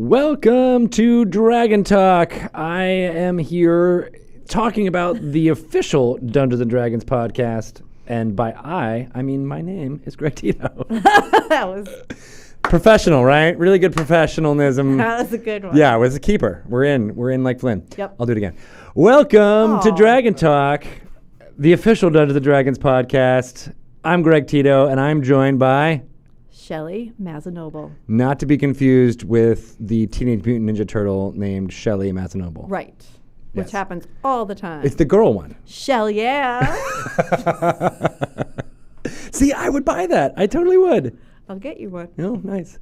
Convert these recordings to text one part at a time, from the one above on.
Welcome to Dragon Talk. I am here talking about the official Dungeons & Dragons podcast. And by I mean my name is Greg Tito. That was professional, right? Really good professionalism. that was a good one. Yeah, it was a keeper. We're in like Flynn. Yep. I'll do it again. Welcome to Dragon Talk, the official Dungeons & Dragons podcast. I'm Greg Tito, and I'm joined by... Shelly Mazanoble. Not to be confused with the Teenage Mutant Ninja Turtle named Shelly Mazanoble. Right. Yes. Which happens all the time. It's the girl one. Shell, yeah. See, I would buy that. I totally would. I'll get you one. Oh, nice.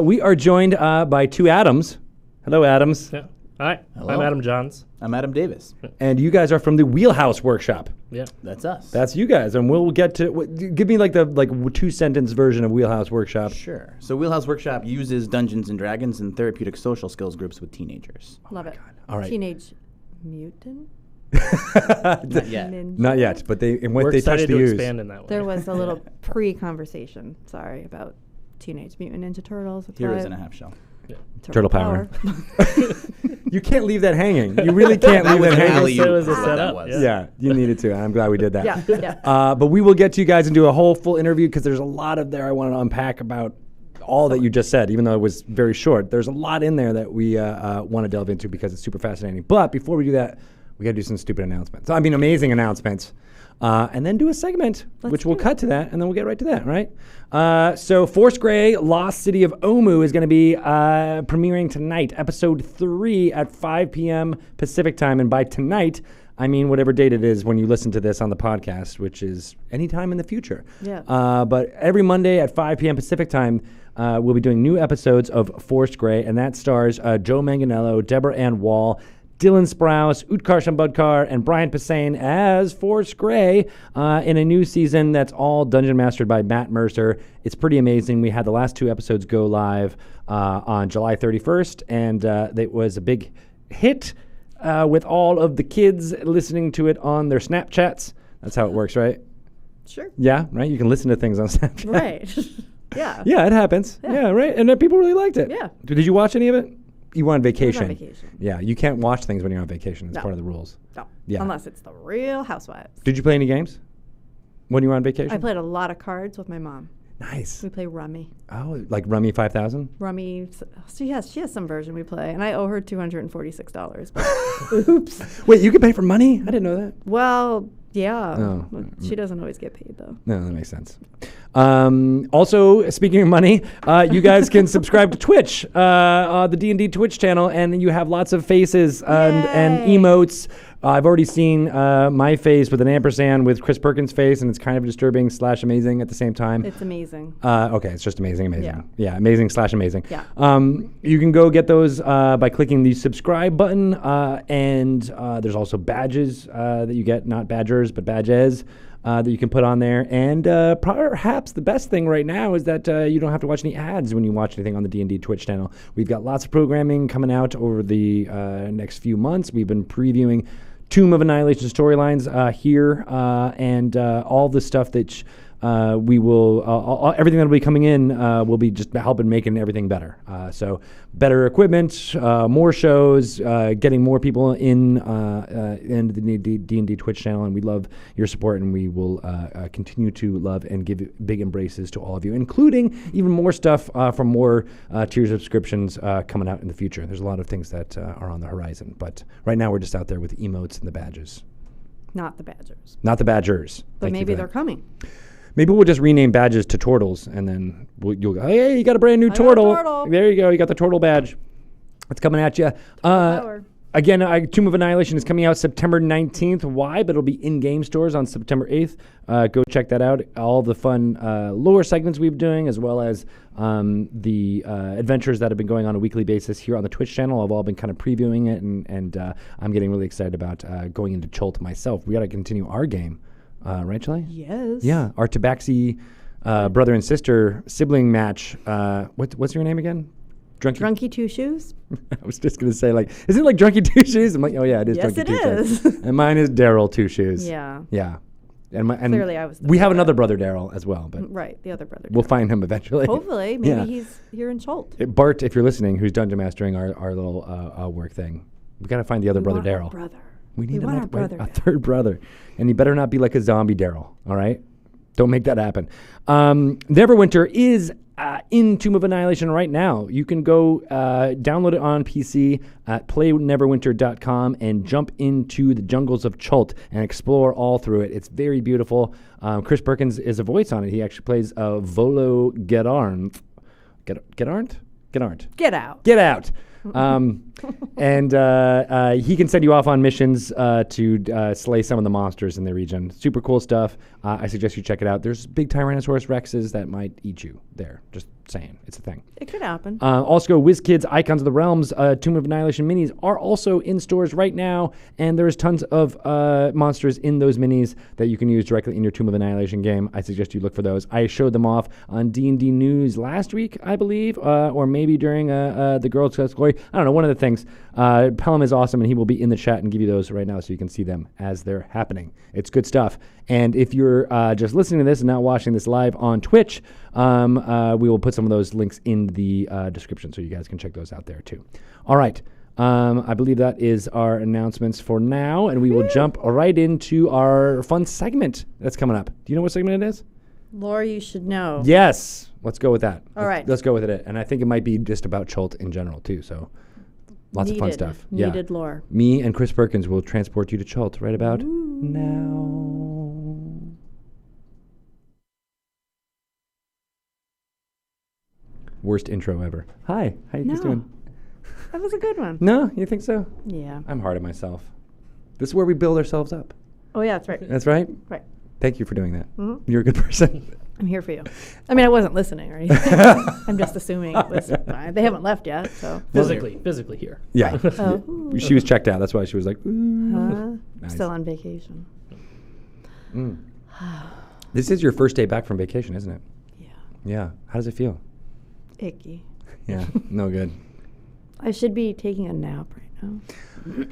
We are joined by two Adams. Hello, Adams. Yeah. Hi, Hello. I'm Adam Johns. I'm Adam Davis. And you guys are from the Wheelhouse workshop. Yeah. That's us. That's you guys, and we'll get to give me like the two-sentence version of Wheelhouse Workshop. Sure. So Wheelhouse Workshop uses Dungeons and Dragons and therapeutic social skills groups with teenagers. Love it. All right. Teenage Mutant? Not yet. Ninja? Not yet, but they and what We're they touch excited the to use. expand in that way. There was a little pre-conversation, sorry, about Teenage Mutant Ninja Turtles. Heroes in a half shell. Turtle power. You can't leave that hanging. You really can't leave that hanging. alley-oop It was a is what that setup, was. Yeah, you needed to. I'm glad we did that. Yeah. But we will get to you guys and do a whole full interview because there's a lot of there I want to unpack about all that you just said, even though it was very short. There's a lot in there that we want to delve into because it's super fascinating. But before we do that, we got to do some stupid announcements. I mean, amazing announcements. And then do a segment, which we'll cut to that, and then we'll get right to that, right? So Force Grey, Lost City of Omu is going to be premiering tonight, episode 3 at 5 p.m. Pacific time. And by tonight, I mean whatever date it is when you listen to this on the podcast, which is anytime in the future. Yeah. But every Monday at 5 p.m. Pacific time, we'll be doing new episodes of Force Grey, and that stars Joe Manganiello, Deborah Ann Wall, Dylan Sprouse, Utkar Shambudkar, and Brian Posehn as Force Grey in a new season that's all dungeon mastered by Matt Mercer. It's pretty amazing. We had the last 2 episodes go live on July 31st, and it was a big hit with all of the kids listening to it on their Snapchats. That's how it works, right? Sure. Yeah, right? You can listen to things on Snapchat. Right. Yeah. Yeah, it happens. Yeah, right? And people really liked it. Yeah. Did you watch any of it? You were on I was vacation. on vacation. Yeah, you can't watch things when you're on vacation. It's No. part of the rules. No. Yeah. Unless it's the Real Housewives. Did you play any games when you were on vacation? I played a lot of cards with my mom. Nice. We play Rummy. Oh, like Rummy 5000? Rummy. She has some version we play, and I owe her $246. But oops. Wait, you can pay for money? I didn't know that. Well, yeah. Oh. She doesn't always get paid though. No, that makes sense. Also, speaking of money, you guys can subscribe to Twitch, the D&D Twitch channel, and you have lots of faces and Yay. emotes. I've already seen my face with an ampersand with Chris Perkins' face, and it's kind of disturbing / amazing at the same time. It's amazing. Okay, it's just amazing. Yeah. Amazing / amazing. Yeah. You can go get those by clicking the subscribe button, and there's also badges that you get, not badgers, but badges that you can put on there. And perhaps the best thing right now is that you don't have to watch any ads when you watch anything on the D&D Twitch channel. We've got lots of programming coming out over the next few months. We've been previewing Tomb of Annihilation storylines here, and all the stuff that we will, everything that will be coming in will be just helping making everything better. So better equipment, more shows, getting more people in the D&D Twitch channel, and we love your support, and we will continue to love and give big embraces to all of you, including even more stuff from more tier subscriptions coming out in the future. There's a lot of things that are on the horizon, but right now we're just out there with the emotes and the badges. Not the Badgers. Not the badgers. But Thank you maybe for they're that. coming. Maybe we'll just rename badges to turtles, and then you'll go, hey, you got a brand new I got a turtle. turtle. There you go. You got the turtle badge. It's coming at you. Power. Again, Tomb of Annihilation is coming out September 19th. Why? But it'll be in-game stores on September 8th. Go check that out. All the fun lore segments we've been doing, as well as the adventures that have been going on a weekly basis here on the Twitch channel. I've all been kind of previewing it, and I'm getting really excited about going into Chult myself. We got to continue our game. Right, Shelley? Yes. Yeah, our Tabaxi brother and sister sibling match. What's your name again? Drunky Two Shoes? I was just going to say, like, isn't it like Drunky Two Shoes? I'm like, oh, yeah, it is Yes, Drunky it Two is. Shoes. And mine is Daryl Two Shoes. Yeah. Yeah. And Clearly I was the we have brother. another brother, Daryl, as well, but Right, the other brother. we'll Daryl. find him eventually. Hopefully, maybe Yeah. he's here in Schultz. Bart, if you're listening, who's dungeon mastering our little work thing, we got to find the other brother, want our Daryl. brother. We need want our another brother. a third brother, and he better not be like a zombie Daryl. All right, don't make that happen. Neverwinter is in Tomb of Annihilation right now. You can go download it on PC at playneverwinter.com and jump into the jungles of Chult and explore all through it. It's very beautiful. Chris Perkins is a voice on it. He actually plays Volo Gedarnt. Gedarnt? Get out. Get out. And he can send you off on missions to slay some of the monsters in the region. Super cool stuff. I suggest you check it out. There's big Tyrannosaurus Rexes that might eat you there. Just saying. It's a thing. It could happen. Also, WizKids Icons of the Realms Tomb of Annihilation minis are also in stores right now, and there's tons of monsters in those minis that you can use directly in your Tomb of Annihilation game. I suggest you look for those. I showed them off on D&D News last week, I believe, or maybe during the Girls' Quest Glory. I don't know, one of the things. Pelham is awesome, and he will be in the chat and give you those right now so you can see them as they're happening. It's good stuff. And if you're just listening to this and not watching this live on Twitch, we will put some of those links in the description so you guys can check those out there too. All right. I believe that is our announcements for now, and we will jump right into our fun segment that's coming up. Do you know what segment it is? Laura, you should know. Yes. Let's go with that. All right. Let's go with it. And I think it might be just about Chult in general too. So lots of fun stuff. Needed lore. Me and Chris Perkins will transport you to Chult right about now. Worst intro ever. Hi. How you guys No. doing? That was a good one. No? You think so? Yeah. I'm hard on myself. This is where we build ourselves up. Oh, yeah, that's right. That's right? Right. Thank you for doing that. Mhm. You're a good person. I'm here for you. I mean, I wasn't listening or anything. I'm just assuming it was fine. They haven't left yet, so. Physically here. Yeah. Oh. She was checked out. That's why she was like, ooh. Nice. Still on vacation. This is your first day back from vacation, isn't it? Yeah. Yeah. How does it feel? Icky. Yeah. No good. I should be taking a nap right now.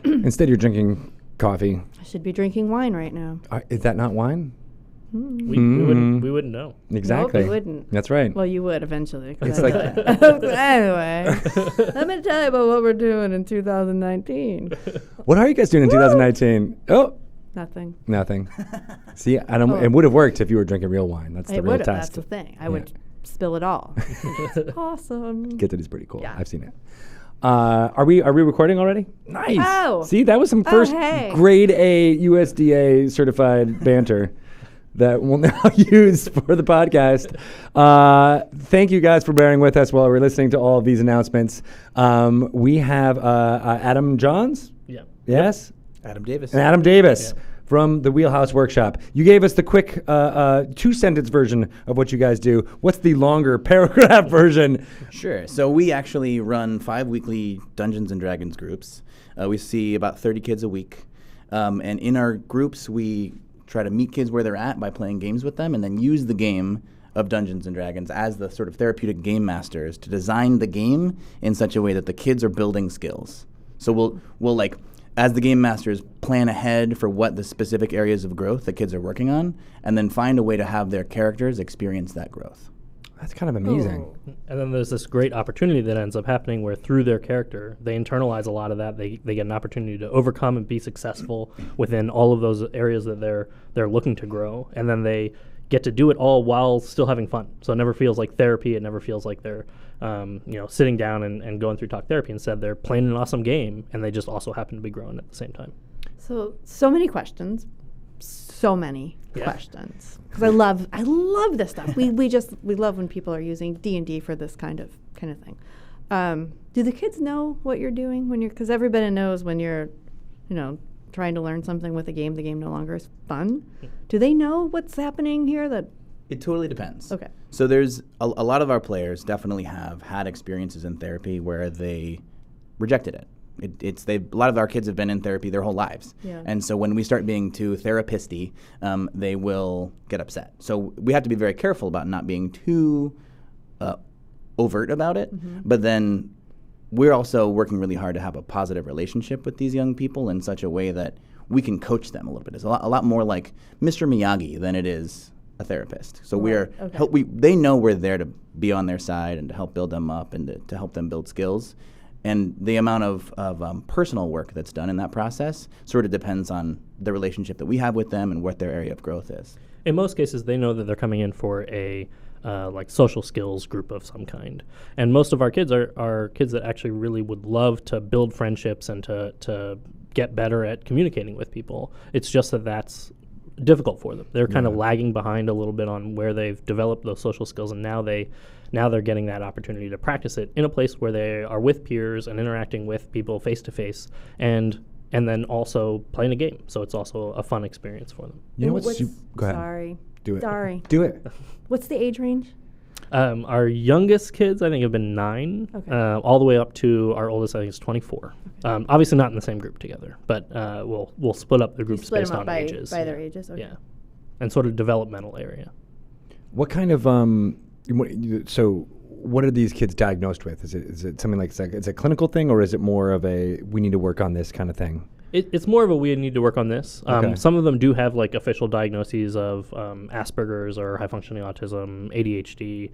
Instead, you're drinking coffee. I should be drinking wine right now. Is that not wine? We wouldn't know. Exactly. Nope, you wouldn't. That's right. Well, you would eventually. 'Cause It's I like- know that. Anyway, let me tell you about what we're doing in 2019. What are you guys doing in 2019? Oh, Nothing. nothing. See, I don't, Oh. it would have worked if you were drinking real wine. That's the It real would. That's test. the thing. I would spill it all. It's awesome. Get that is pretty cool. Yeah. I've seen it. Are we recording already? Nice. Oh. See, that was some Oh, first hey. grade A USDA certified banter that we'll now use for the podcast. Thank you guys for bearing with us while we're listening to all of these announcements. We have Adam Johns. Yeah. Yes. Adam Davis. And Adam Davis Yeah. from the Wheelhouse Workshop. You gave us the quick 2-sentence version of what you guys do. What's the longer paragraph version? Sure. So we actually run 5 weekly Dungeons and Dragons groups. We see about 30 kids a week. And in our groups, we try to meet kids where they're at by playing games with them and then use the game of Dungeons and Dragons as the sort of therapeutic game masters to design the game in such a way that the kids are building skills. So we'll like, as the game masters, plan ahead for what the specific areas of growth the kids are working on, and then find a way to have their characters experience that growth. That's kind of amazing. And then there's this great opportunity that ends up happening where through their character, they internalize a lot of that. They get an opportunity to overcome and be successful within all of those areas that they're looking to grow. And then they get to do it all while still having fun. So it never feels like therapy. It never feels like they're sitting down and going through talk therapy. Instead, they're playing an awesome game, and they just also happen to be growing at the same time. So many questions. So many questions. Because I love this stuff. We love when people are using D&D for this kind of thing. Do the kids know what you're doing when you're? Because everybody knows when you're, trying to learn something with a game. The game no longer is fun. Do they know what's happening here? That It totally depends. Okay. So there's a lot of our players definitely have had experiences in therapy where they rejected it. A lot of our kids have been in therapy their whole lives. Yeah. And so when we start being too therapisty, they will get upset. So we have to be very careful about not being too overt about it. Mm-hmm. But then we're also working really hard to have a positive relationship with these young people in such a way that we can coach them a little bit. It's a lot more like Mr. Miyagi than it is a therapist. So they know we're there to be on their side and to help build them up and to help them build skills. And the amount of personal work that's done in that process sort of depends on the relationship that we have with them and what their area of growth is. In most cases, they know that they're coming in for a like social skills group of some kind. And most of our kids are kids that actually really would love to build friendships and to get better at communicating with people. It's just that that's difficult for them. They're kind of lagging behind a little bit on where they've developed those social skills, and now they're getting that opportunity to practice it in a place where they are with peers and interacting with people face to face, and then also playing a game. So it's also a fun experience for them. You know what's go ahead. Sorry. Do it. Sorry. Do it. What's the age range? Our youngest kids, I think, have been 9, all the way up to our oldest, I think, is 24. Obviously not in the same group together, but we'll split up the groups based on ages. By their ages, okay. Yeah, and sort of developmental area. What kind of what are these kids diagnosed with? Is it something like it's a clinical thing, or is it more of a we need to work on this kind of thing? It's more of a we need to work on this. Some of them do have like official diagnoses of Asperger's or high functioning autism, ADHD,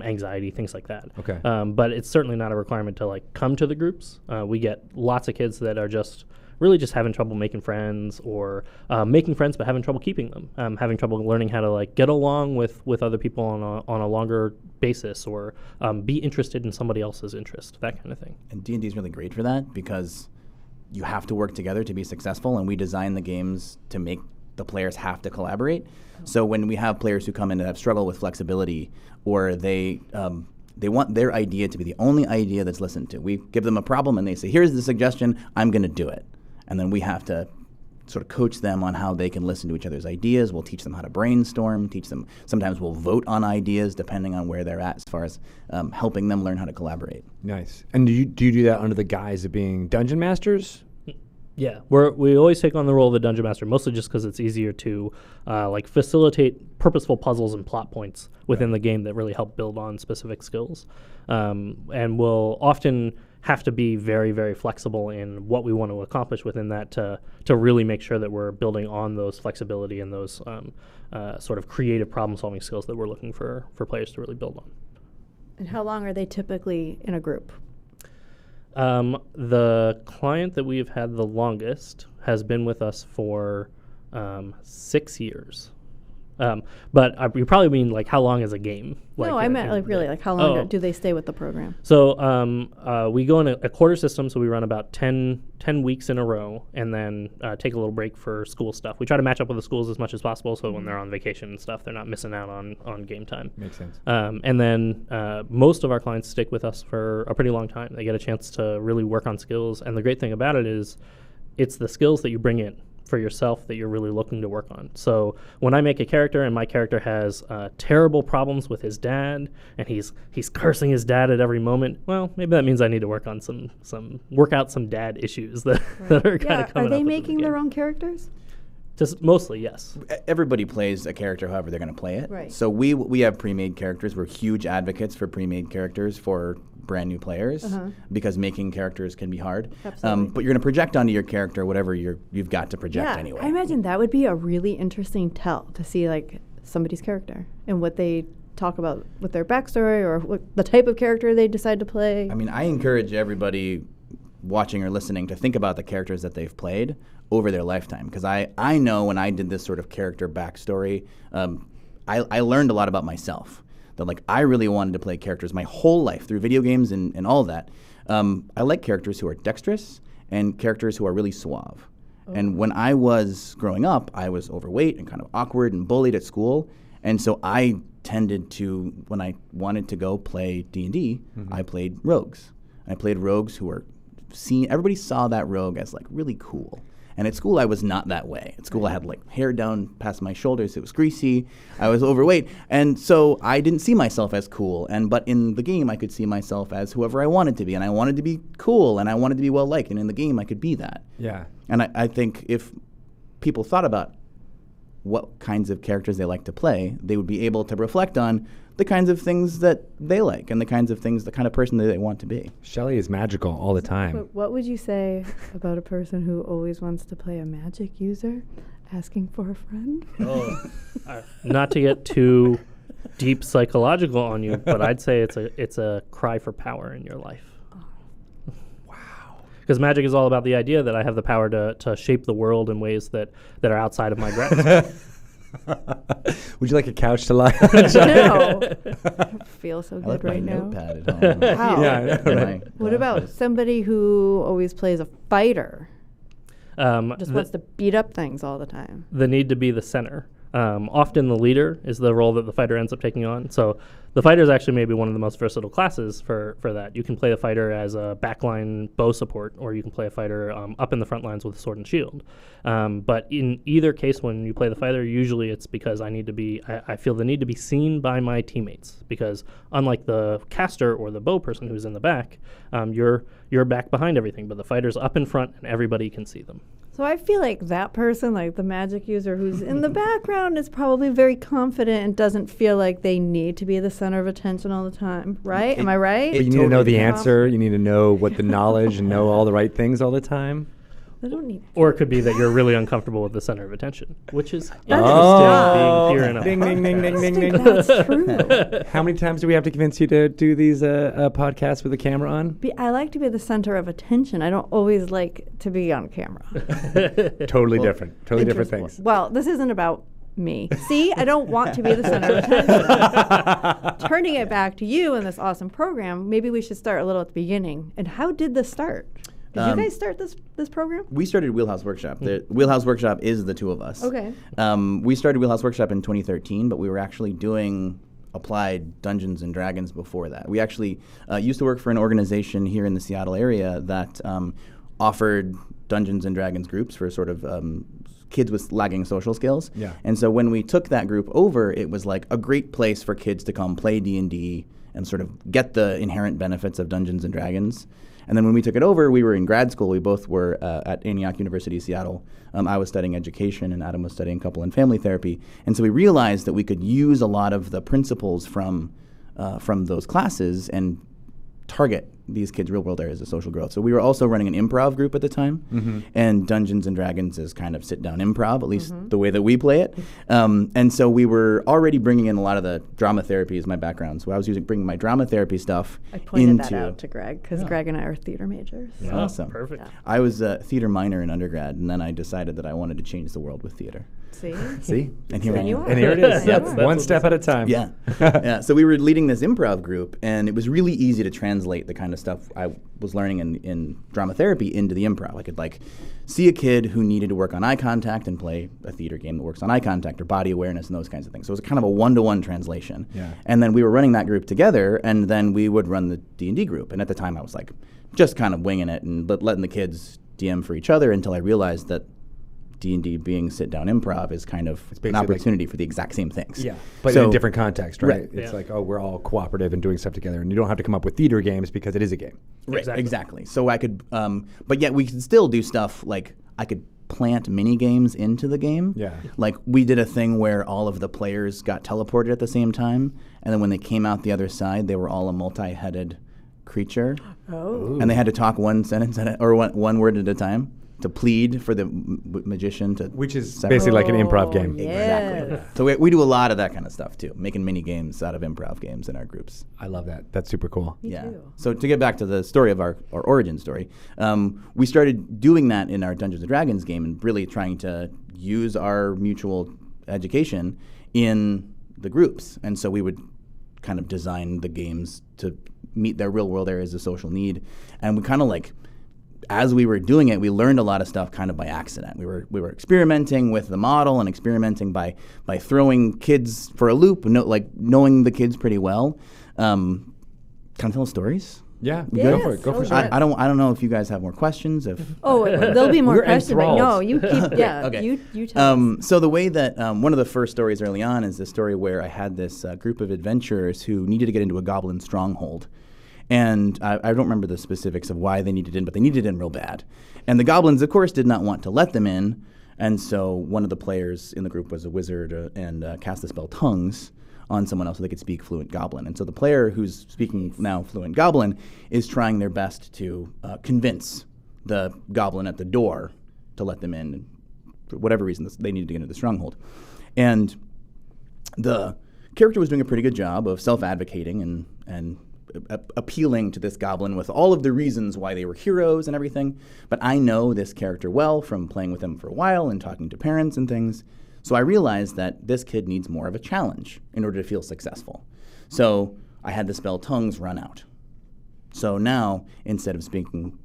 anxiety, things like that. Okay. But it's certainly not a requirement to like come to the groups. We get lots of kids that are really just having trouble making friends, or making friends but having trouble keeping them, having trouble learning how to like get along with other people on a longer basis, or be interested in somebody else's interest, that kind of thing. And D&D is really great for that because you have to work together to be successful, and we design the games to make the players have to collaborate. So when we have players who come in that have struggled with flexibility, or they want their idea to be the only idea that's listened to, we give them a problem and they say, here's the suggestion, I'm going to do it. And then we have to sort of coach them on how they can listen to each other's ideas. We'll teach them how to brainstorm, sometimes we'll vote on ideas depending on where they're at as far as helping them learn how to collaborate. Nice. And do you do that under the guise of being dungeon masters? Yeah, we always take on the role of the dungeon master, mostly just because it's easier to like facilitate purposeful puzzles and plot points within the game that really help build on specific skills. And we'll often have to be very, very flexible in what we want to accomplish within that to really make sure that we're building on those flexibility and those sort of creative problem-solving skills that we're looking for players to really build on. And how long are they typically in a group? The client that we've had the longest has been with us for 6 years. But you probably mean like how long is a game? No, I meant like really, like how long do they stay with the program? So we go in a quarter system, so we run about 10 weeks in a row, and then take a little break for school stuff. We try to match up with the schools as much as possible, so when they're on vacation and stuff, they're not missing out on game time. Makes sense. And then most of our clients stick with us for a pretty long time. They get a chance to really work on skills, and the great thing about it is it's the skills that you bring in for yourself that you're really looking to work on. So when I make a character and my character has terrible problems with his dad, and he's cursing his dad at every moment, well, maybe that means I need to work on work out some dad issues that are kind of coming up. Are they making their own characters? Just mostly, yes. Everybody plays a character however they're going to play it. Right. So we have pre-made characters. We're huge advocates for pre-made characters for brand new players because making characters can be hard. Absolutely. But you're going to project onto your character whatever you've got to project anyway. I imagine that would be a really interesting tell to see like somebody's character and what they talk about with their backstory or what the type of character they decide to play. I mean, I encourage everybody watching or listening to think about the characters that they've played over their lifetime, because I know when I did this sort of character backstory, I learned a lot about myself. That like I really wanted to play characters my whole life through video games and all that. I like characters who are dexterous and characters who are really suave. Oh. And when I was growing up, I was overweight and kind of awkward and bullied at school. And so I tended to, when I wanted to go play D&D, I played rogues. I played rogues who were everybody saw that rogue as like really cool. And at school, I was not that way. At school, I had like hair down past my shoulders. It was greasy. I was overweight. And so I didn't see myself as cool. But in the game, I could see myself as whoever I wanted to be. And I wanted to be cool, and I wanted to be well-liked. And in the game, I could be that. Yeah. And I think if people thought about what kinds of characters they like to play, they would be able to reflect on the kinds of things that they like and the kind of person that they want to be. Shelley is magical all the time. But what would you say about a person who always wants to play a magic user, asking for a friend? Not to get too deep psychological on you, but I'd say it's a cry for power in your life. Because magic is all about the idea that I have the power to shape the world in ways that are outside of my grasp. Would you like a couch to lie on? No. I feel so I like good right my now. notepad at home. Wow. Yeah, I know, And right? my What about glasses. somebody who always plays a fighter? Just The- wants to beat up things all the time. the need to be the center. Often the leader is the role that the fighter ends up taking on. So the fighter is actually maybe one of the most versatile classes for that. You can play the fighter as a backline bow support, or you can play a fighter up in the front lines with a sword and shield. But in either case, when you play the fighter, usually it's because I feel the need to be seen by my teammates. Because unlike the caster or the bow person who's in the back, you're back behind everything, but the fighter's up in front and everybody can see them. So I feel like that person, like the magic user who's in the background, is probably very confident and doesn't feel like they need to be the center of attention all the time, right? Am I right? But you need to know the totally answer. You need to know what the knowledge and know all the right things all the time. They don't need. Or it could be that you're really uncomfortable with the center of attention, which is That's interesting being here in a ding, ding, ding, ding, ding, ding. That's true. How many times do we have to convince you to do these podcasts with the camera on? I like to be the center of attention. I don't always like to be on camera. Totally different. Totally different Interesting. things. Well, this isn't about me. See, I don't want to be the center of attention. Turning it back to you and this awesome program, maybe we should start a little at the beginning. And how did this start? Did you guys start this program? We started Wheelhouse Workshop. The Wheelhouse Workshop is the two of us. Okay. We started Wheelhouse Workshop in 2013, but we were actually doing applied Dungeons and Dragons before that. We actually used to work for an organization here in the Seattle area that offered Dungeons and Dragons groups for sort of kids with lagging social skills. Yeah. And so when we took that group over, it was like a great place for kids to come play D&D and sort of get the inherent benefits of Dungeons and Dragons. And then when we took it over, we were in grad school. We both were at Antioch University, Seattle. I was studying education, and Adam was studying couple and family therapy. And so we realized that we could use a lot of the principles from those classes and target these kids' real-world areas of social growth. So we were also running an improv group at the time, and Dungeons and Dragons is kind of sit-down improv, at least the way that we play it. And so we were already bringing in a lot of the drama therapy is my background. So I was bringing my drama therapy stuff I pointed into that out to Greg because Greg and I are theater majors. Yeah. Awesome. Perfect. Yeah. I was a theater minor in undergrad, and then I decided that I wanted to change the world with theater. See? See? And here I And you am. are. And here it is. Yeah, Yep. that's One what step at a time. Yeah. Yeah. So we were leading this improv group, and it was really easy to translate the kind of stuff I was learning in drama therapy into the improv. I could see a kid who needed to work on eye contact and play a theater game that works on eye contact or body awareness and those kinds of things. So it was kind of a one-to-one translation. Yeah. And then we were running that group together, and then we would run the D&D group. And at the time I was just kind of winging it and letting the kids DM for each other until I realized that D&D being sit-down improv is kind of an basically opportunity for the exact same things. Yeah, but So- in a different context, right? Right. It's Yeah. like, oh, we're all cooperative and doing stuff together, and you don't have to come up with theater games because it is a game. Right, Exactly. exactly. So I could, but yet we could still do stuff like I could plant mini games into the game. Yeah. Like we did a thing where all of the players got teleported at the same time, and then when they came out the other side, they were all a multi-headed creature, Oh. and they had to talk one sentence or one word at a time to plead for the magician to. Which is separate. basically like an improv game. Exactly. Yes. So we do a lot of that kind of stuff too, making mini games out of improv games in our groups. I love that. That's super cool. Me Yeah. too. So to get back to the story of our origin story, we started doing that in our Dungeons and Dragons game and really trying to use our mutual education in the groups. And so we would kind of design the games to meet their real world areas of social need. And we kind of as we were doing it, we learned a lot of stuff kind of by accident. We were experimenting with the model and experimenting by throwing kids for a loop, knowing the kids pretty well. Can I tell stories? Yeah, Yes. go for it. Go Oh, for it. sure. I don't know if you guys have more questions. If Oh, there'll be more We're questions, but no, enthralled. you keep, yeah, Okay. you tell us. So the way that one of the first stories early on is the story where I had this group of adventurers who needed to get into a goblin stronghold. And I don't remember the specifics of why they needed in, but they needed in real bad. And the goblins, of course, did not want to let them in. And so one of the players in the group was a wizard and cast the spell Tongues on someone else so they could speak fluent Goblin. And so the player who's speaking now fluent Goblin is trying their best to convince the Goblin at the door to let them in, for whatever reason they needed to get into the stronghold. And the character was doing a pretty good job of self-advocating and appealing to this goblin with all of the reasons why they were heroes and everything. But I know this character well from playing with him for a while and talking to parents and things. So I realized that this kid needs more of a challenge in order to feel successful. So I had the spell Tongues run out. So now, instead of speaking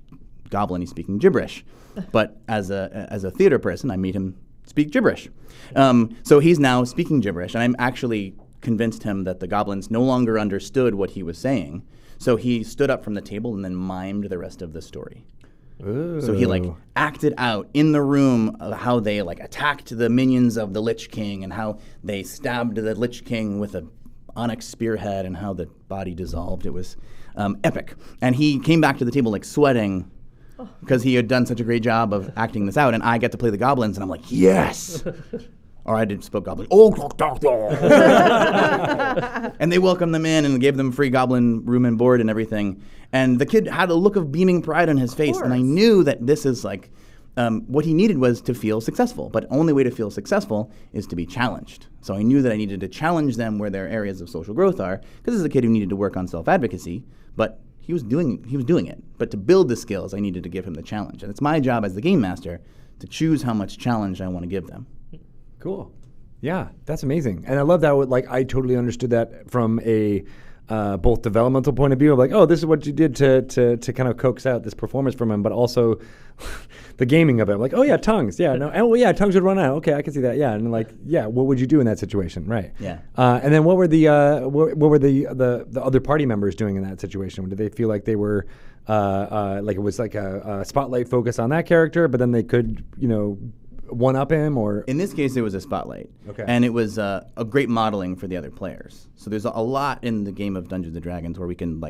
Goblin, he's speaking gibberish. But as a theater person, I made him speak gibberish. So he's now speaking gibberish, and I'm actually convinced him that the goblins no longer understood what he was saying. So he stood up from the table and then mimed the rest of the story. Ooh. So he acted out in the room how they attacked the minions of the Lich King and how they stabbed the Lich King with a onyx spearhead and how the body dissolved. It was epic. And he came back to the table sweating because he had done such a great job of acting this out. And I get to play the goblins and I'm like, yes! Or I did spoke goblin. Oh, and they welcomed them in and gave them free goblin room and board and everything. And the kid had a look of beaming pride on his face, and I knew that this is what he needed was to feel successful. But only way to feel successful is to be challenged. So I knew that I needed to challenge them where their areas of social growth are, because this is a kid who needed to work on self-advocacy, but he was doing it. But to build the skills, I needed to give him the challenge. And it's my job as the game master to choose how much challenge I want to give them. Cool. Yeah, that's amazing. And I love that. I totally understood that from a both developmental point of view of oh, this is what you did to kind of coax out this performance from him, but also the gaming of it. Oh yeah, tongues. Yeah, no. Oh yeah, tongues would run out. Okay, I can see that. Yeah, and yeah, what would you do in that situation? Right. Yeah. And then what were the other party members doing in that situation? Did they feel like they were it was a spotlight focus on that character, but then they could one up him, or in this case it was a spotlight. Okay. And it was a great modeling for the other players. So there's a lot in the game of Dungeons and Dragons where we can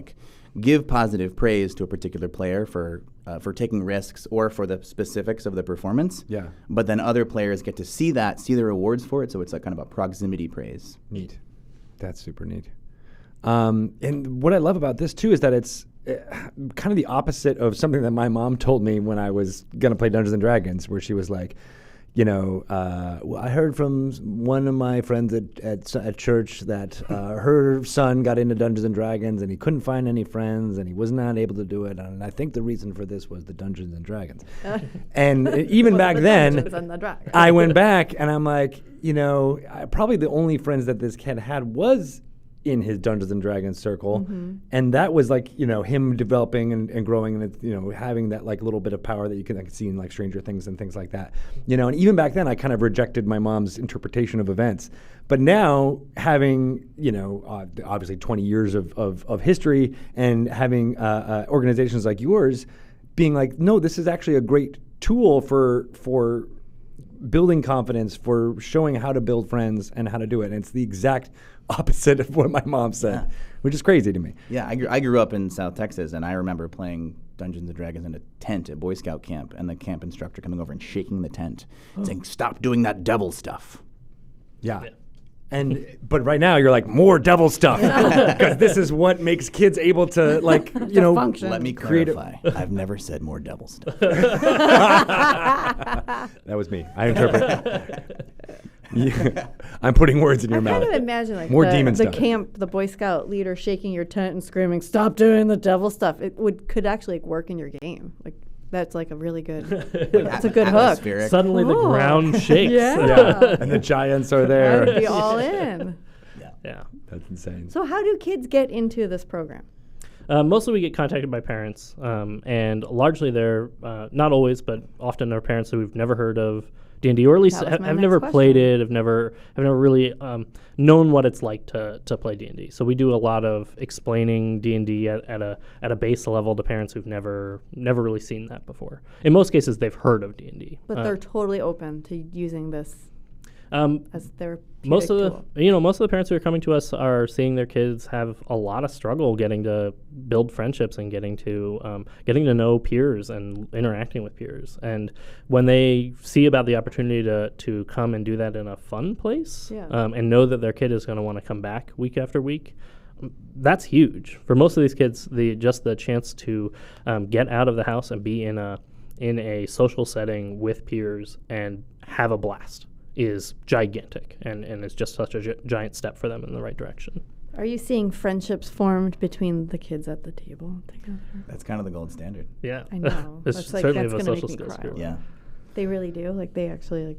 give positive praise to a particular player for taking risks or for the specifics of the performance. Yeah. But then other players get to see the rewards for it, so it's kind of a proximity praise. Neat. That's super neat. And what I love about this too is that it's kind of the opposite of something that my mom told me when I was gonna play Dungeons and Dragons, where she was like, I heard from one of my friends at church that her son got into Dungeons and Dragons and he couldn't find any friends and he was not able to do it. And I think the reason for this was the Dungeons and Dragons. And even back then, I went back and I'm like, probably the only friends that this kid had was in his Dungeons and Dragons circle, and that was him developing and growing, and having that little bit of power that you can see in Stranger Things and things like that. And even back then I kind of rejected my mom's interpretation of events, but now having obviously 20 years of history and having organizations like yours being no, this is actually a great tool for building confidence, for showing how to build friends and how to do it. And it's the exact opposite of what my mom said, which is crazy to me. Yeah, I grew up in South Texas, and I remember playing Dungeons and Dragons in a tent at Boy Scout camp, and the camp instructor coming over and shaking the tent, saying, "Stop doing that devil stuff." Yeah. But right now you're more devil stuff, because this is what makes kids able to function. Let me clarify. I've never said more devil stuff. That was me. I interpret. I'm putting words in your mouth. I kind of imagine more demon stuff. The camp, the Boy Scout leader shaking your tent and screaming, "Stop doing the devil stuff." It could actually work in your game. That's a really good. That's a good hook. Suddenly the ground shakes. Yeah. And the giants are there. I would be all in. Yeah. That's insane. So how do kids get into this program? Mostly we get contacted by parents, and largely they're, not always, but often are parents who we've never heard of D&D, or at least have never played it, have never really known what it's like to play D&D. So we do a lot of explaining D&D at a base level to parents who've never really seen that before. In most cases, they've heard of D&D. But they're totally open to using this. as their most of the parents who are coming to us are seeing their kids have a lot of struggle getting to build friendships and getting to know peers and interacting with peers. And when they see about the opportunity to come and do that in a fun place, and know that their kid is going to want to come back week after week, that's huge for most of these kids. The chance to get out of the house and be in a social setting with peers and have a blast is gigantic, and it's just such a giant step for them in the right direction. Are you seeing friendships formed between the kids at the table together? That's kind of the gold standard. Yeah. I know. It's That's certainly that's of a gonna make social me skills cry. group. Yeah. They really do. Like they actually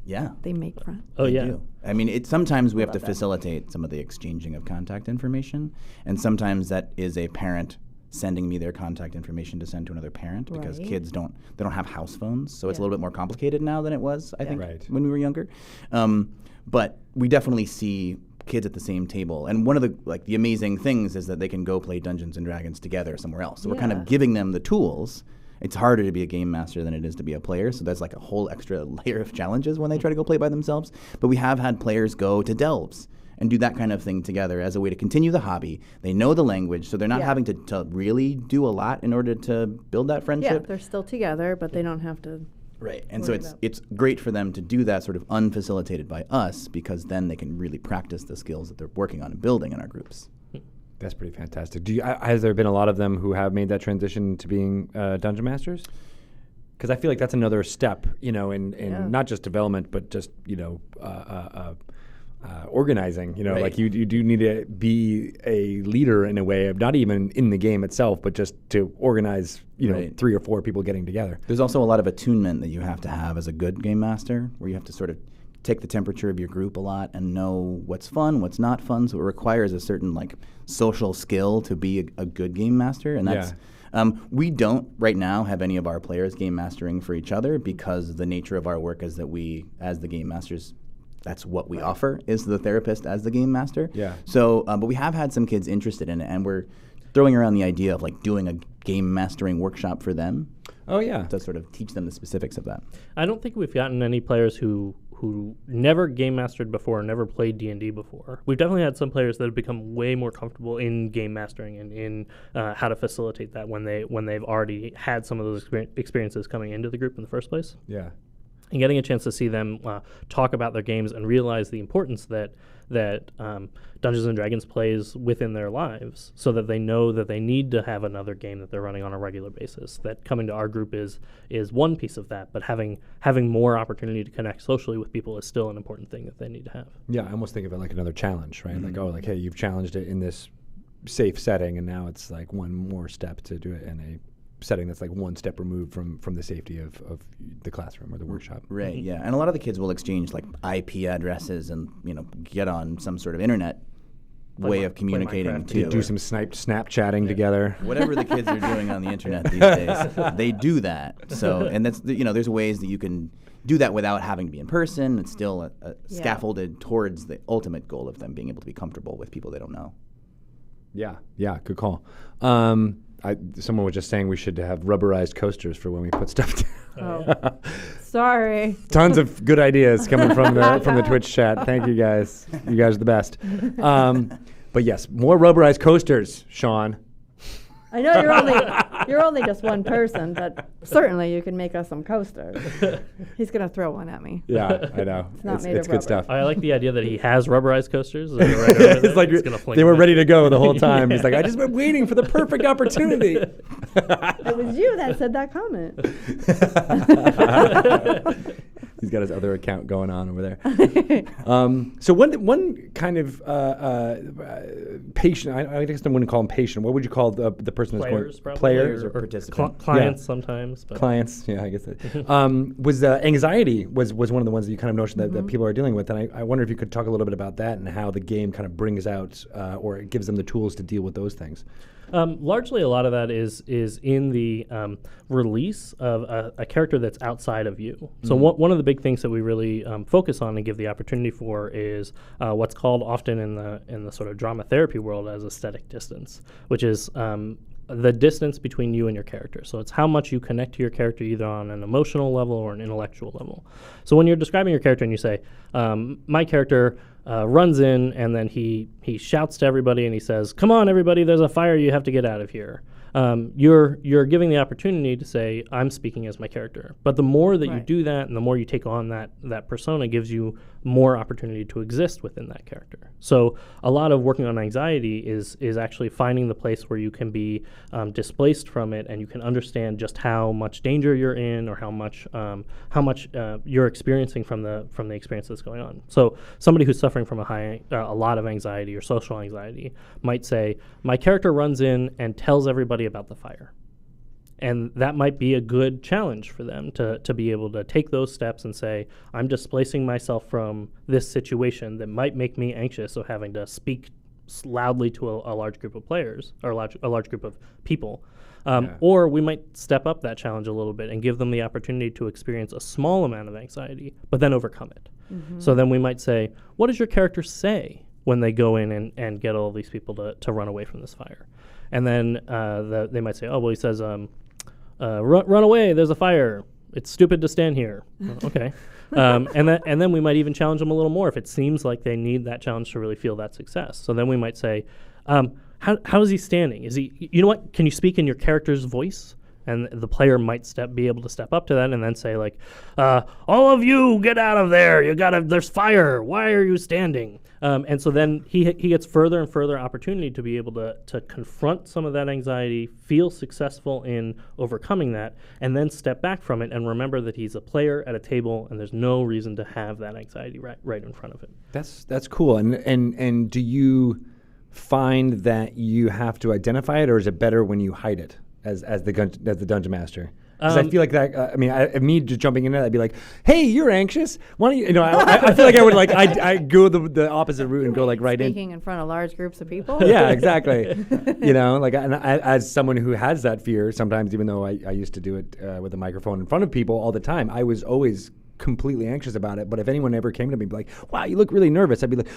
Yeah. they make friends. Oh, They yeah. do. I mean, sometimes we have to Love that. facilitate some of the exchanging of contact information, and sometimes that is a parent sending me their contact information to send to another parent because Right. kids don't have house phones, so it's a Yeah. little bit more complicated now than it was, I think, Right. when we were younger. But we definitely see kids at the same table, and one of the amazing things is that they can go play Dungeons and Dragons together somewhere else. So we're kind Yeah. of giving them the tools. It's harder to be a game master than it is to be a player, so there's like a whole extra layer of challenges when they try to go play by themselves. But we have had players go to delves and do that kind of thing together as a way to continue the hobby. They know the language, so they're not Yeah. having to really do a lot in order to build that Yeah, friendship. they're still together, but they don't have to. Right. And so worry it's about- it's great for them to do that sort of unfacilitated by us, because then they can really practice the skills that they're working on and building in our groups. That's pretty fantastic. Has there been a lot of them who have made that transition to being dungeon masters? Because I feel like that's another step, in Yeah. not just development, but just organizing. Right. Like you do need to be a leader in a way of not even in the game itself, but just to organize, Right. 3 or 4 people getting together. There's also a lot of attunement that you have to have as a good game master, where you have to sort of take the temperature of your group a lot and know what's fun, what's not fun. So it requires a certain social skill to be a good game master, and that's. We don't right now have any of our players game mastering for each other because the nature of our work is that we, as the game masters, that's what we offer, is the therapist as the game master. Yeah. So, but we have had some kids interested in it, and we're throwing around the idea of doing a game mastering workshop for them Oh yeah. to sort of teach them the specifics of that. I don't think we've gotten any players who never game mastered before, never played D&D before. We've definitely had some players that have become way more comfortable in game mastering and in how to facilitate that when they've already had some of those experiences coming into the group in the first place. Yeah. And getting a chance to see them talk about their games and realize the importance that Dungeons and Dragons plays within their lives, so that they know that they need to have another game that they're running on a regular basis. That coming to our group is one piece of that, but having more opportunity to connect socially with people is still an important thing that they need to have. Yeah, I almost think of it like another challenge, right? Hey, you've challenged it in this safe setting, and now it's like one more step to do it in a setting that's like one step removed from the safety of the classroom or the workshop. Right. Yeah. And a lot of the kids will exchange IP addresses and get on some sort of internet way of communicating Minecraft too. Do some Snapchatting together. Whatever the kids are doing on the internet these days, they do that. So, and that's there's ways that you can do that without having to be in person. It's still scaffolded towards the ultimate goal of them being able to be comfortable with people they don't know. Yeah, good call. Someone was just saying we should have rubberized coasters for when we put stuff down. Oh, sorry. Tons of good ideas coming from the Twitch chat. Thank you guys. You guys are the best. But yes, more rubberized coasters, Sean. I know you're only just one person, but certainly you can make us some coasters. He's gonna throw one at me. Yeah, I know. It's not made it's of good rubber. stuff. I like the idea that he has rubberized coasters. Right over there. It's like He's gonna fling they were them. ready to go the whole time. He's like, I just been waiting for the perfect opportunity. It was you that said that comment. He's got his other account going on over there. So one kind of patient, I guess I wouldn't call him patient. What would you call the person Players, that's probably. going Players or participant. Clients sometimes. But clients? Yeah, I guess that. Was anxiety was one of the ones that you kind of noticed that people are dealing with, and I wonder if you could talk a little bit about that and how the game kind of brings out or it gives them the tools to deal with those things. Largely, a lot of that is in the release of a character that's outside of you. So one of the big things that we really focus on and give the opportunity for is what's called often in the sort of drama therapy world as aesthetic distance, which is the distance between you and your character. So it's how much you connect to your character either on an emotional level or an intellectual level. So when you're describing your character and you say, my character runs in and then he shouts to everybody and he says, come on, everybody, there's a fire, you have to get out of here. You're giving the opportunity to say, I'm speaking as my character. But the more that you do that and the more you take on that persona gives you more opportunity to exist within that character. So a lot of working on anxiety is actually finding the place where you can be displaced from it and you can understand just how much danger you're in or how much you're experiencing from the experience that's going on. So somebody who's suffering from a lot of anxiety or social anxiety might say, my character runs in and tells everybody about the fire. And that might be a good challenge for them to be able to take those steps and say, I'm displacing myself from this situation that might make me anxious of having to speak loudly to a large group of players or a large group of people. Or we might step up that challenge a little bit and give them the opportunity to experience a small amount of anxiety, but then overcome it. Mm-hmm. So then we might say, what does your character say when they go in and get all these people to run away from this fire? And then they might say, oh, well, he says, run away, there's a fire. It's stupid to stand here. Okay. And then we might even challenge them a little more if it seems like they need that challenge to really feel that success. So then we might say, how is he standing? Is he, you know what, can you speak in your character's voice? And the player might be able to step up to that and then say like, all of you get out of there. There's fire. Why are you standing? And so then he gets further and further opportunity to be able to confront some of that anxiety, feel successful in overcoming that, and then step back from it and remember that he's a player at a table and there's no reason to have that anxiety right in front of him. That's cool. And do you find that you have to identify it, or is it better when you hide it as the dungeon master? Because I feel like that. Me just jumping into that, I'd be like, "Hey, you're anxious. Why don't you?" You know, I feel like I would like I go the opposite route and go like right in. Speaking in front of large groups of people. Yeah, exactly. You know, like as someone who has that fear, sometimes even though I used to do it with a microphone in front of people all the time, I was always completely anxious about it. But if anyone ever came to me and be like, "Wow, you look really nervous," I'd be like,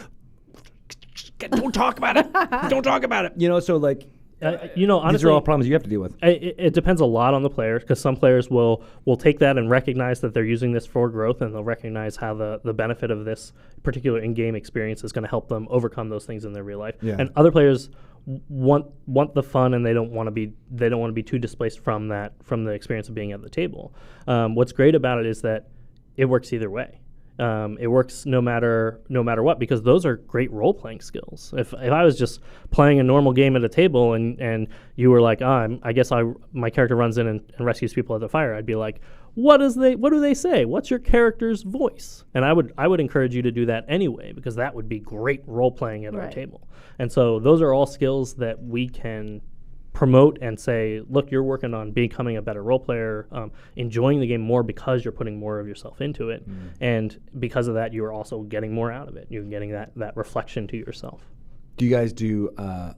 "Don't talk about it. Don't talk about it." You know, so like. Honestly, these are all problems you have to deal with. It depends a lot on the player, because some players will take that and recognize that they're using this for growth, and they'll recognize how the benefit of this particular in-game experience is going to help them overcome those things in their real life. Yeah. And other players want the fun, and they don't want to be too displaced from the experience of being at the table. What's great about it is that it works either way. It works no matter what, because those are great role-playing skills. If I was just playing a normal game at a table and you were like, I guess my character runs in and rescues people at the fire, I'd be like, what do they say? What's your character's voice? And I would encourage you to do that anyway, because that would be great role-playing at our table. And so those are all skills that we can promote and say, look, you're working on becoming a better role player, enjoying the game more because you're putting more of yourself into it. And because of that, you're also getting more out of it. You're getting that reflection to yourself. Do you guys do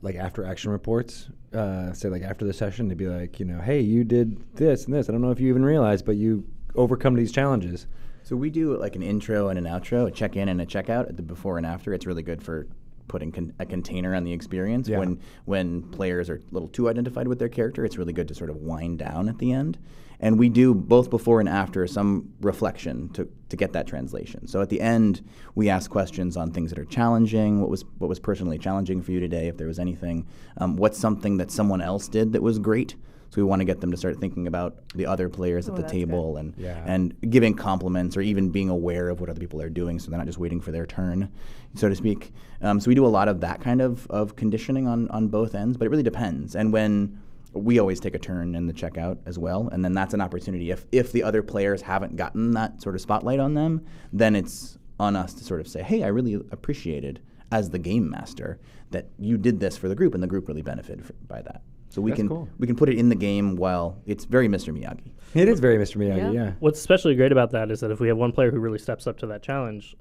like after action reports? Say like after the session, they'd be like, hey, you did this and this. I don't know if you even realized, but you overcome these challenges. So we do like an intro and an outro, a check-in and a check-out at the before and after. It's really good for putting a container on the experience. Yeah. When players are a little too identified with their character, it's really good to sort of wind down at the end. And we do both before and after some reflection to get that translation. So at the end, we ask questions on things that are challenging. What was personally challenging for you today, if there was anything? What's something that someone else did that was great? So we want to get them to start thinking about the other players at the table and giving compliments, or even being aware of what other people are doing, so they're not just waiting for their turn, so to speak. So we do a lot of that kind of conditioning on both ends, but it really depends. And when we always take a turn in the checkout as well, and then that's an opportunity. If the other players haven't gotten that sort of spotlight on them, then it's on us to sort of say, hey, I really appreciated, as the game master, that you did this for the group, and the group really benefited by that. So we can put it in the game while it's very Mr. Miyagi. It is very Mr. Miyagi, yeah. What's especially great about that is that if we have one player who really steps up to that challenge,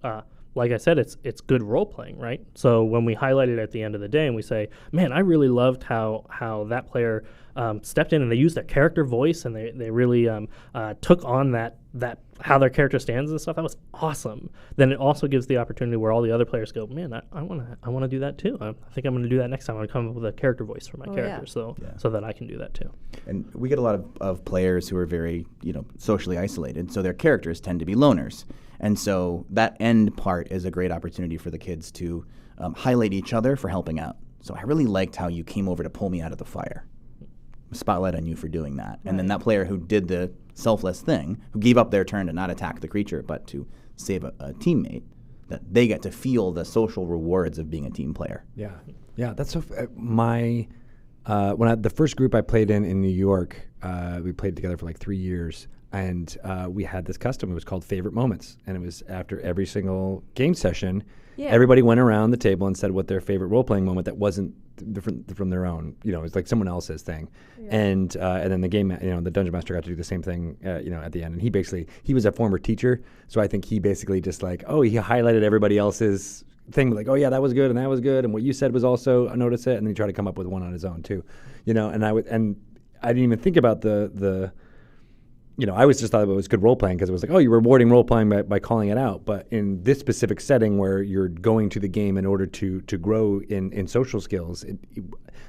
like I said, it's good role playing, right? So when we highlight it at the end of the day and we say, man, I really loved how that player stepped in and they used their character voice and they really took on that how their character stands and stuff. That was awesome. Then it also gives the opportunity where all the other players go, man, I want to do that too. I think I'm going to do that next time. I'm going to come up with a character voice for my character, so that I can do that too. And we get a lot of players who are very socially isolated, so their characters tend to be loners. And so that end part is a great opportunity for the kids to highlight each other for helping out. So I really liked how you came over to pull me out of the fire. Spotlight on you for doing that. And then that player who did the selfless thing, who gave up their turn to not attack the creature but to save a teammate, that they get to feel the social rewards of being a team player. Yeah. That's so. The first group I played in New York, we played together for like 3 years, and we had this custom. It was called Favorite Moments, and it was after every single game session. Yeah. Everybody went around the table and said what their favorite role-playing moment that wasn't different from their own. It was like someone else's thing. Yeah. And then the game, the dungeon master got to do the same thing, at the end. And he was a former teacher, so I think he basically just he highlighted everybody else's thing, like, oh yeah, that was good and that was good, and what you said was also, notice it, and then he tried to come up with one on his own too, and I didn't even think about the I always just thought it was good role playing because it was like, oh, you're rewarding role playing by calling it out. But in this specific setting where you're going to the game in order to grow in social skills,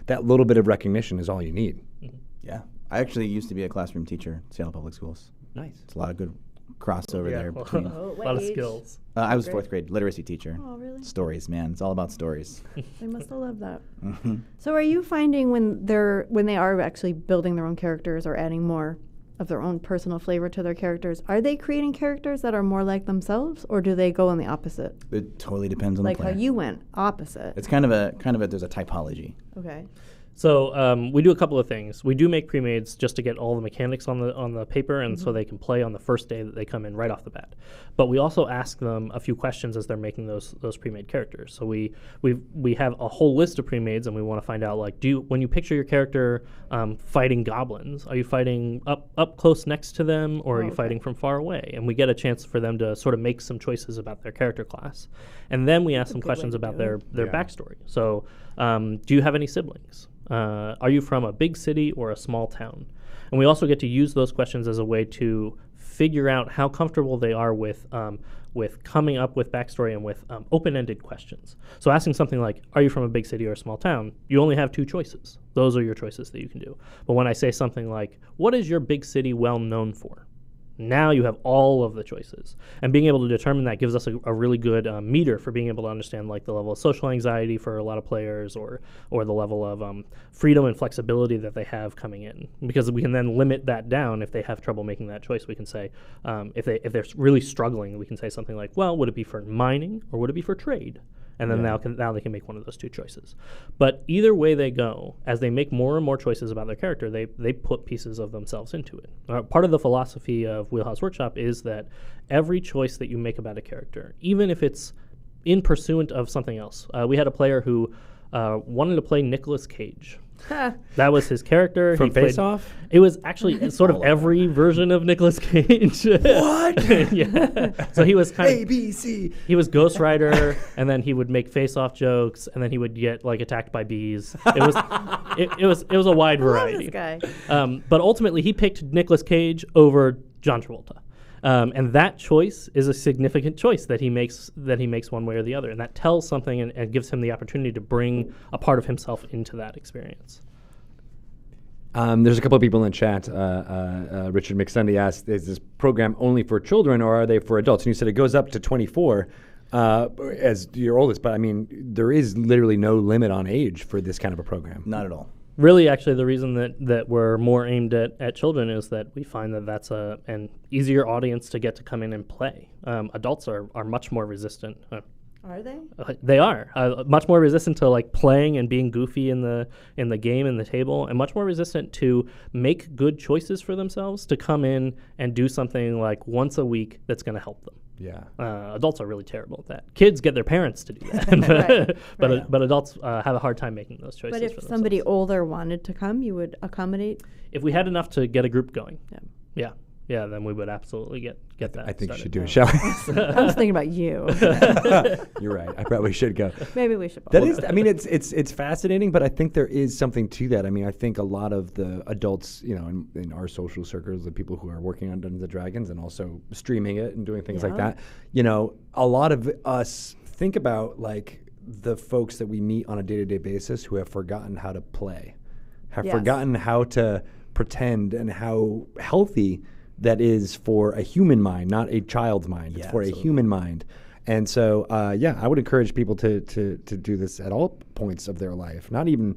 that little bit of recognition is all you need. Mm-hmm. Yeah. I actually used to be a classroom teacher at Seattle Public Schools. Nice. It's a lot of good crossover there between. A lot of skills. I was fourth grade literacy teacher. Oh, really? Stories, man. It's all about stories. They must have loved that. Mm-hmm. So are you finding when they are actually building their own characters or adding more of their own personal flavor to their characters, are they creating characters that are more like themselves, or do they go in the opposite? It totally depends on the player. Like how you went opposite. It's kind of a there's a typology. Okay. So we do a couple of things. We do make pre-mades just to get all the mechanics on the paper, and so they can play on the first day that they come in right off the bat. But we also ask them a few questions as they're making those pre-made characters. So we have a whole list of pre-mades, and we want to find out, like, when you picture your character fighting goblins, are you fighting up close next to them, or are you fighting from far away? And we get a chance for them to sort of make some choices about their character class, and then we ask them questions about their backstory. So do you have any siblings? Are you from a big city or a small town? And we also get to use those questions as a way to figure out how comfortable they are with coming up with backstory and with open-ended questions. So asking something like, are you from a big city or a small town? You only have two choices. Those are your choices that you can do. But when I say something like, what is your big city well known for? Now you have all of the choices. And being able to determine that gives us a really good meter for being able to understand, like, the level of social anxiety for a lot of players, or the level of freedom and flexibility that they have coming in. Because we can then limit that down if they have trouble making that choice. We can say, if they're really struggling, we can say something like, well, would it be for mining or would it be for trade? And then now they can make one of those two choices. But either way they go, as they make more and more choices about their character, they put pieces of themselves into it. Part of the philosophy of Wheelhouse Workshop is that every choice that you make about a character, even if it's in pursuant of something else. We had a player who wanted to play Nicolas Cage. That was his character. From Face Off? It was actually sort of every version of Nicolas Cage. What? Yeah. So he was kind of ABC. He was Ghost Rider, and then he would make Face Off jokes, and then he would get, like, attacked by bees. It was a wide variety. I love this guy. But ultimately, he picked Nicolas Cage over John Travolta. And that choice is a significant choice that he makes one way or the other. And that tells something and gives him the opportunity to bring a part of himself into that experience. There's a couple of people in chat. Richard McSunday asked, is this program only for children or are they for adults? And you said it goes up to 24 as your oldest. But, I mean, there is literally no limit on age for this kind of a program. Not at all. Really, actually, the reason that we're more aimed at children is that we find that that's an easier audience to get to come in and play. Adults are much more resistant. Are they? They are much more resistant to, like, playing and being goofy in the game and the table, and much more resistant to make good choices for themselves, to come in and do something like once a week that's going to help them. Yeah. Adults are really terrible at that. Kids get their parents to do that, but adults have a hard time making those choices. But if for somebody themselves. older wanted to come, you would accommodate? If we had enough to get a group going. Yeah. yeah, then we would absolutely get that. I think you started. should do it, shall we? I was thinking about you. You're right. I probably should go. Maybe we should. That both is, go. I mean, it's fascinating, but I think there is something to that. I mean, I think a lot of the adults, in our social circles, the people who are working on Dungeons and Dragons and also streaming it and doing things like Yeah. that, a lot of us think about like the folks that we meet on a day-to-day basis who have forgotten how to play, have Yes. forgotten how to pretend, and how healthy that is for a human mind, not a child's mind. It's Yeah, for absolutely. a human mind. And so, I would encourage people to do this at all points of their life, not even,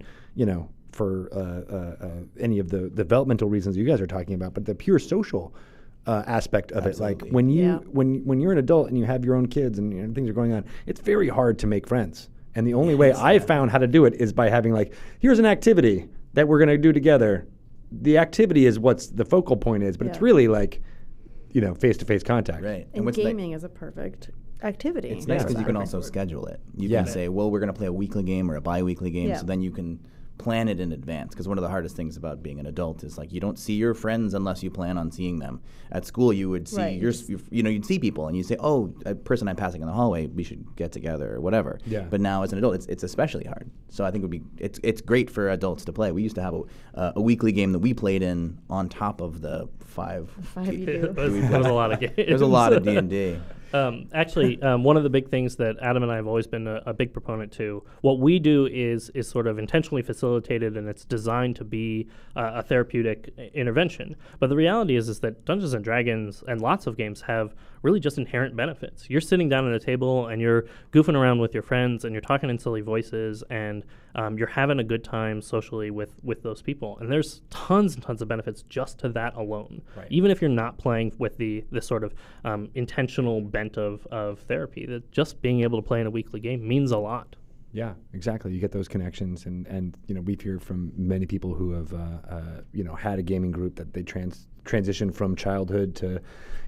for any of the developmental reasons you guys are talking about, but the pure social aspect of it. Like Absolutely. when you Yeah. when you're an adult and you have your own kids and things are going on, it's very hard to make friends. And the only way I've found how to do it is by having like, here's an activity that we're going to do together. The activity is what's the focal point is, but it's Yeah. really like, face-to-face contact. Right. And what's gaming is a perfect activity. It's nice because you can Exactly. also schedule it. You Yeah. can say, well, we're going to play a weekly game or a bi-weekly game, Yeah. so then you can plan it in advance. Because one of the hardest things about being an adult is like you don't see your friends unless you plan on seeing them. At school, you would see Right. you'd see people and you say, oh, a person I'm passing in the hallway, we should get together or whatever. Yeah. But now as an adult, it's especially hard. So I think it's great for adults to play. We used to have a weekly game that we played in on top of the five. You do. That was a lot of games. There's a lot of D&D. Actually, one of the big things that Adam and I have always been a big proponent to, what we do is sort of intentionally facilitated, and it's designed to be a therapeutic intervention. But the reality is that Dungeons and Dragons and lots of games have really just inherent benefits. You're sitting down at a table and you're goofing around with your friends and you're talking in silly voices and you're having a good time socially with those people. And there's tons and tons of benefits just to that alone. Right. Even if you're not playing with the sort of intentional bent of therapy, that just being able to play in a weekly game means a lot. Yeah, exactly. You get those connections, and we've heard from many people who have had a gaming group that they transition from childhood to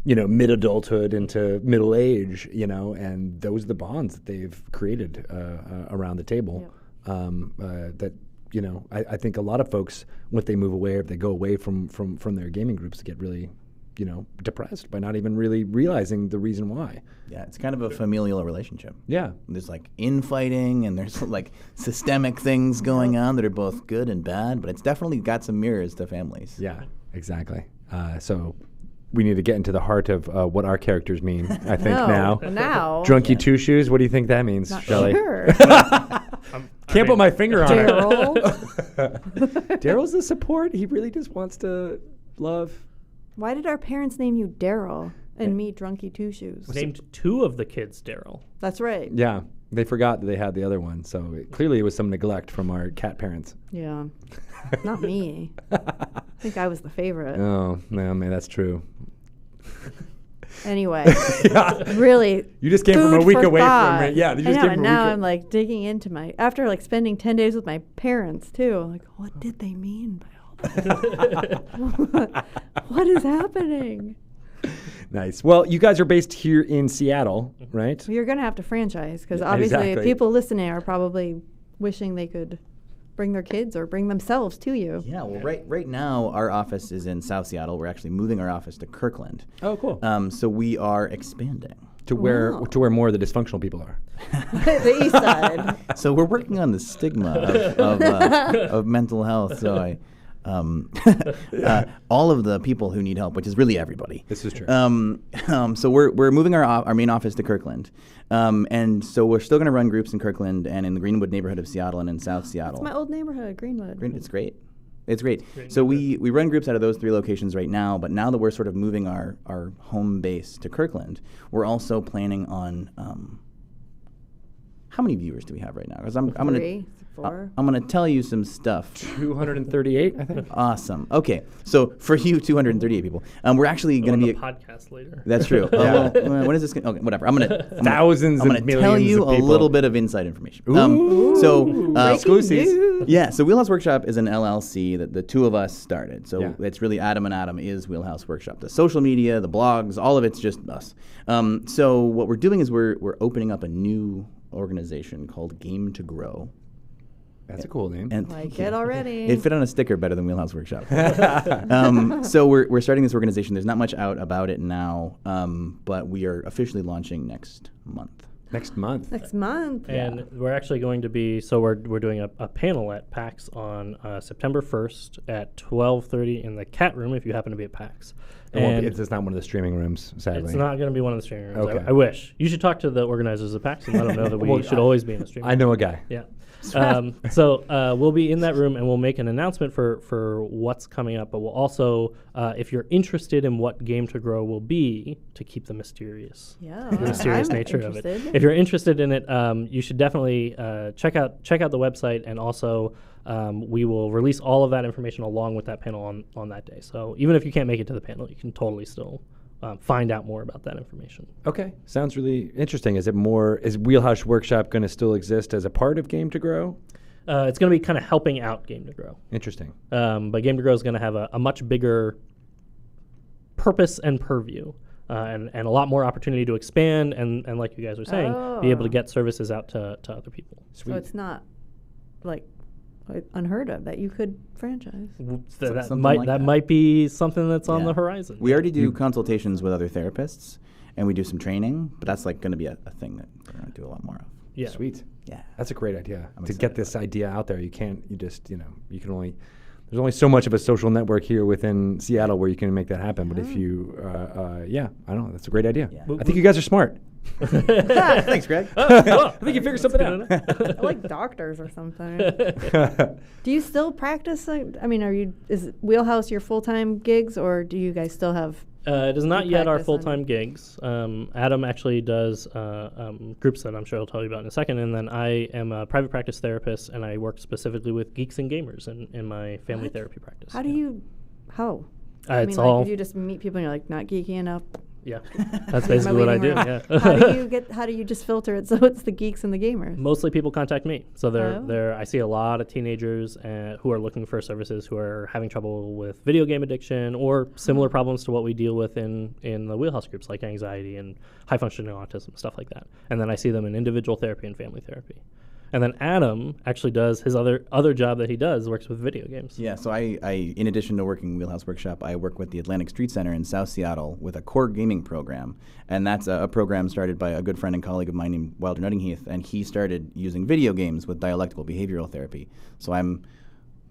mid adulthood into middle age, and those are the bonds that they've created around the table. That I think a lot of folks, when they move away, if they go away from their gaming groups, get really depressed by not even really realizing the reason why. Yeah, it's kind of a familial relationship. Yeah. There's like infighting and there's like systemic things going on that are both good and bad, but it's definitely got some mirrors to families. Yeah, exactly. So we need to get into the heart of what our characters mean, I think, now. Now. Drunky Two Shoes, what do you think that means, Not Shelley? sure. Can't put my finger on it. Daryl. Daryl's the support. He really just wants to love. Why did our parents name you Daryl and me Drunky Two Shoes? Named two of the kids Daryl. That's right. Yeah, they forgot that they had the other one, so clearly it was some neglect from our cat parents. Yeah. Not me. I think I was the favorite. Oh, no, man, that's true. Anyway, really. You just came from food a week for away thought. from it. Yeah, you I just know, came and from a now week. I'm like digging into after like spending 10 days with my parents too. Like, what did they mean by all that? What is happening? Nice. Well, you guys are based here in Seattle, right? Well, you're going to have to franchise because obviously Exactly. people listening are probably wishing they could bring their kids or bring themselves to you. Yeah, well, right now our office is in South Seattle. We're actually moving our office to Kirkland. Oh, cool. So we are expanding. To where Wow. more of the dysfunctional people are. The east side. So we're working on the stigma of mental health. So all of the people who need help, which is really everybody. This is true. So we're moving our main office to Kirkland, and so we're still going to run groups in Kirkland and in the Greenwood neighborhood of Seattle and in South Seattle. It's my old neighborhood, Greenwood. It's great. It's great. So we run groups out of those 3 locations right now, but now that we're sort of moving our home base to Kirkland, we're also planning on how many viewers do we have right now? Because I'm gonna 3, 4. I'm gonna tell you some stuff. 238, I think. Awesome. Okay, so for you 238 people, we're actually On going to the be. podcast later. That's true. Yeah. When is this? Okay, whatever. I'm Thousands I'm and gonna tell millions you of a people. little bit of inside information. Breaking exclusives. news. Yeah, so Wheelhouse Workshop is an LLC that the two of us started. So Yeah. it's really Adam and Adam is Wheelhouse Workshop. The social media, the blogs, all of it's just us. So what we're doing is we're opening up a new organization called Game to Grow. That's a cool name. And Like it already. it fit on a sticker better than Wheelhouse Workshop. So we're starting this organization. There's not much out about it now, but we are officially launching next month. Next month. Next month. And we're actually going to be, so we're doing a panel at PAX on September 1st at 12:30 in the Cat Room if you happen to be at PAX. It's not one of the streaming rooms, sadly. It's not going to be one of the streaming rooms. Okay. I wish. You should talk to the organizers of PAX and let them know that we should always be in a streaming room. I know a guy. Yeah. So we'll be in that room and we'll make an announcement for what's coming up. But we'll also, if you're interested in what Game to Grow will be, to keep the mysterious, Yeah. the mysterious I'm nature of it. interested. If you're interested in it, you should definitely check out the website, and also we will release all of that information along with that panel on that day. So even if you can't make it to the panel, you can totally still find out more about that information. Okay. Sounds really interesting. Is Wheelhouse Workshop going to still exist as a part of Game to Grow? It's going to be kind of helping out Game to Grow. Interesting. But Game to Grow is going to have a much bigger purpose and purview, and a lot more opportunity to expand and like you guys were saying, be able to get services out to other people. Sweet. So it's not like unheard of that you could franchise. That something like that. might be something that's on Yeah. the horizon. We already do consultations with other therapists, and we do some training, but that's like going to be a thing that we're going to do a lot more of. Yeah. Sweet. Yeah. That's a great idea. I'm To excited get this idea out there, you can only, there's only so much of a social network here within Seattle where you can make that happen. But if you, I don't know, that's a great idea. Yeah. I think you guys are smart. Thanks, Greg. I think you figured something out. I like doctors or something. Do you still practice? Is Wheelhouse your full-time gigs, or do you guys still have? It is not yet our practice on- full-time gigs. Adam actually does groups that I'm sure he'll tell you about in a second, and then I am a private practice therapist, and I work specifically with geeks and gamers in my family therapy practice. How do you? How? It's all if you just meet people and you're like not geeky enough. yeah. That's basically what I do. waiting Yeah. How do you just filter it so it's the geeks and the gamers? Mostly people contact me. So Oh. I see a lot of teenagers who are looking for services, who are having trouble with video game addiction or similar problems to what we deal with in the Wheelhouse groups, like anxiety and high functioning autism, stuff like that. And then I see them in individual therapy and family therapy. And then Adam actually does his other job that he does, works with video games. Yeah, so I in addition to working Wheelhouse Workshop, I work with the Atlantic Street Center in South Seattle with a core gaming program. And that's a program started by a good friend and colleague of mine named Wilder Nuttingheath, and he started using video games with dialectical behavioral therapy. So I'm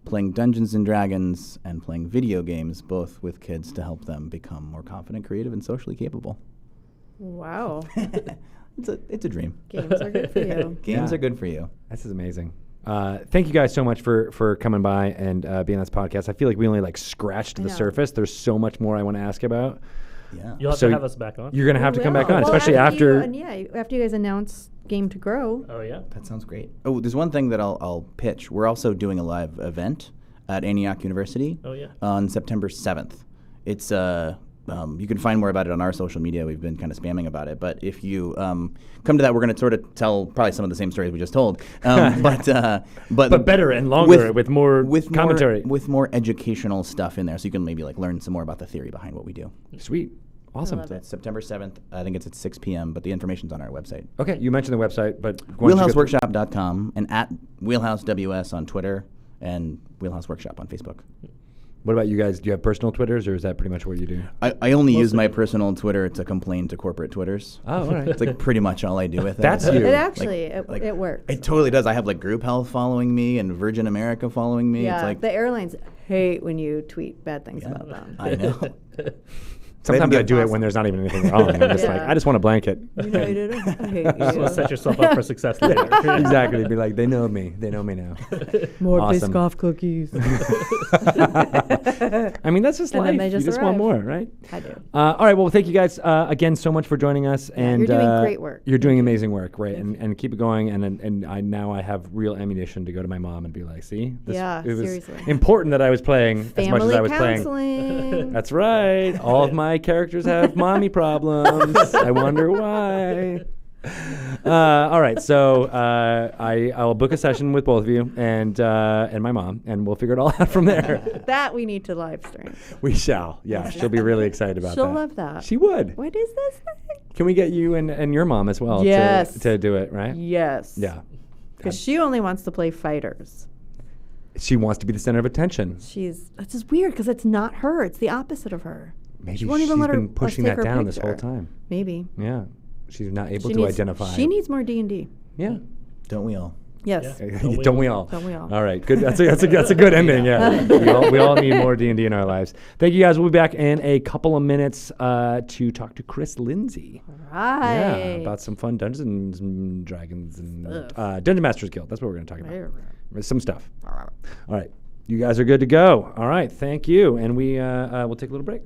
playing Dungeons and Dragons and playing video games, both with kids to help them become more confident, creative, and socially capable. Wow, It's a dream. games are good for you. Games are good for you. This is amazing. Thank you guys so much for coming by and being on this podcast. I feel like we only scratched the know. surface. There's so much more I want to ask about. Yeah. You'll have So to have us back on. You're going to have to come back Well, on, especially after. after you guys announce Game to Grow. Oh, yeah. That sounds great. Oh, there's one thing that I'll pitch. We're also doing a live event at Antioch University Oh, yeah. on September 7th. It's you can find more about it on our social media. We've been kind of spamming about it. But if you come to that, we're going to sort of tell probably some of the same stories we just told. But better and longer with more commentary. with more educational stuff in there, so you can maybe learn some more about the theory behind what we do. Sweet. Awesome. love So it's September 7th. I think it's at 6 p.m., but the information's on our website. Okay, you mentioned the website, but why don't you go through- WheelhouseWorkshop.com and at WheelhouseWS on Twitter and Wheelhouse Workshop on Facebook. What about you guys? Do you have personal Twitters, or is that pretty much what you do? I only use my personal Twitter to complain to corporate Twitters. Oh, all right. It's pretty much all I do with it. That's you. It actually Like, it works. It totally does. I have Group Health following me and Virgin America following me. Yeah, It's the airlines hate when you tweet bad things Yeah, about them. I know. Sometimes They I do it awesome. when there's not even anything wrong. I'm just Yeah. I just want a blanket. United, I hate Just you. want to set yourself up for success later. Exactly. Be like, they know me. They know me now. More Awesome. Biscoff cookies. I mean, that's just And then life. they You just just want arrive. more, right? I do. All right. Well, thank you guys again so much for joining us. And you're doing great work. You're doing amazing work, right? And keep it going. And I now I have real ammunition to go to my mom and be like, see, Yeah, it was seriously. important that I was playing as much as Family I was playing. counseling. That's right. All of my characters have mommy problems. I wonder why. All right, so I'll book a session with both of you and my mom, and we'll figure it all out from there. That we need to live stream. We shall. Yeah, she'll be really excited about She'll that. love that. She would. What is this thing? Can we get you and your mom as well Yes. to do it, right? Yes. Yeah. Because she only wants to play fighters. She wants to be the center of attention. That's just weird because it's not her. It's the opposite of her. Maybe she won't she's even let been us pushing take that her down this picture. whole time. Maybe. Yeah. She's not able She to needs- identify. She needs more D&D. Yeah. Don't we all? Yes. Yeah. Don't we all? Don't we all? All right, good. That's a good ending. Yeah, we all need more D&D in our lives. Thank you guys. We'll be back in a couple of minutes to talk to Chris Lindsay. Right. Yeah, about some fun Dungeons and Dragons and Dungeon Masters Guild. That's what we're going to talk about. Some stuff. All right, you guys are good to go. All right, thank you, and we will take a little break.